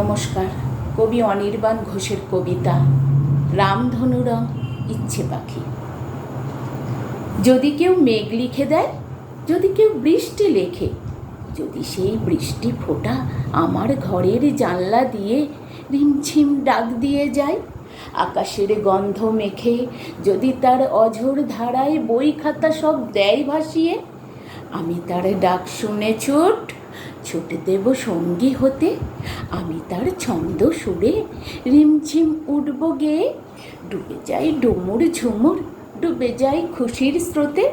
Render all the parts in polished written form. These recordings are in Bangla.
নমস্কার। কবি অনির্বাণ ঘোষের কবিতা রামধনু রং ইচ্ছে পাখি। যদি কেউ মেঘ লিখে দেয়, যদি কেউ বৃষ্টি লেখে, যদি সেই বৃষ্টি ফোঁটা আমার ঘরের জানলা দিয়ে রিমঝিম ডাক দিয়ে যায়, আকাশের গন্ধ মেখে যদি তার অঝোর ধারায় বই খাতা সব দেয় ভাসিয়ে, আমি তার ডাক শুনে ছুটে দেব সঙ্গী হতে। আমি তার ছন্দ সুরে রিমঝিম উঠব গেয়ে, ডুবে যাই ডুমুর ঝুমুর, ডুবে যাই খুশির স্রোতে।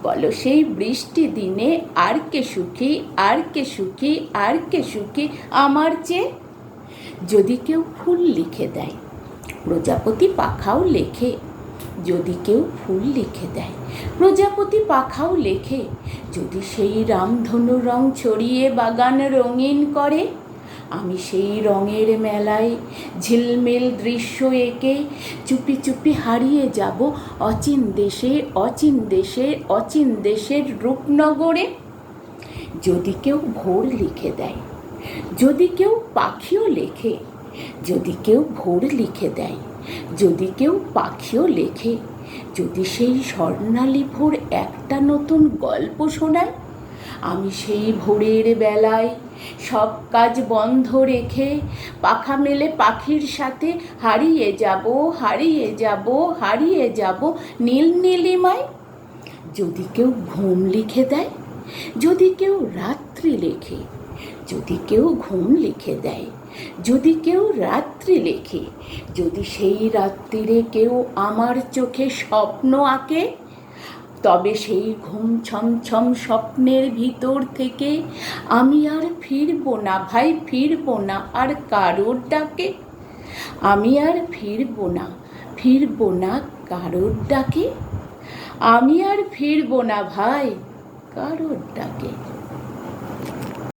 বলো সেই বৃষ্টি দিনে আর কে সুখী, আর কে সুখী, আর কে সুখী আমার চেয়ে। যদি কেউ ফুল লিখে দেয়, প্রজাপতি পাখাও লেখে, যদি কেউ ফুল লিখে দেয়, প্রজাপতি পাখাও লেখে, যদি সেই রামধনু রং ছড়িয়ে বাগান রঙিন করে, আমি সেই রঙের মেলায় ঝিলমিল দৃশ্য এঁকে চুপি চুপি হারিয়ে যাব অচিন দেশে, অচিন দেশে, অচিন দেশের রূপনগরে। যদি কেউ ভোর লিখে দেয়, যদি কেউ পাখিও লেখে, যদি কেউ ভোর লিখে দেয়, যদি কেউ পাখিও লেখে, যদি সেই স্বর্ণালী ভোর একটা নতুন গল্প শোনায়, আমি সেই ভোরের বেলায় সব কাজ বন্ধ রেখে পাখা মেলে পাখির সাথে হারিয়ে যাব, হারিয়ে যাব, হারিয়ে যাব নীল নীলিমায়। যদি কেউ ঘুম লিখে দেয়, যদি কেউ রাত্রি লেখে, যদি কেউ ঘুম লিখে দেয়, যদি কেউ রাত্রি লেখে, যদি সেই রাত্রিরে কেউ আমার চোখে স্বপ্ন আঁকে, তবে সেই ঘুম ছমছম স্বপ্নের ভিতর থেকে আমি আর ফিরব না ভাই, ফিরব না আর কারোর ডাকে। আমি আর ফিরব না, ফিরব না কারোর ডাকে। আমি আর ফিরব না ভাই কারোর ডাকে।